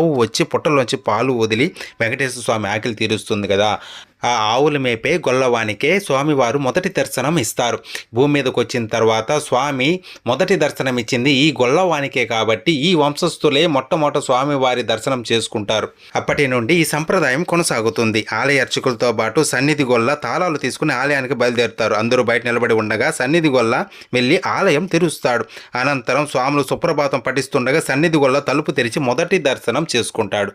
ఆవు వచ్చి పుట్టలోంచి పాలు వదిలి వెంకటేశ్వర స్వామి ఆకలి తీరుస్తుంది కదా, ఆ ఆవులు మేపే గొల్లవానికే స్వామివారు మొదటి దర్శనం ఇస్తారు. భూమి మీదకి వచ్చిన తర్వాత స్వామి మొదటి దర్శనం ఇచ్చింది ఈ గొల్లవానికే కాబట్టి ఈ వంశస్థులే మొట్టమొదట స్వామివారి దర్శనం చేసుకుంటారు. అప్పటి నుండి ఈ సంప్రదాయం కొనసాగుతుంది. ఆలయ అర్చకులతో పాటు సన్నిధి గొల్ల తాళాలు తీసుకుని ఆలయానికి బయలుదేరుతారు. అందరూ బయట నిలబడి ఉండగా సన్నిధి గొల్ల వెళ్ళి ఆలయం తెరుస్తాడు. అనంతరం స్వాములు సుప్రభాతం పఠిస్తుండగా సన్నిధి గొల్ల తలుపు తెరిచి మొదటి దర్శనం చేసుకుంటాడు.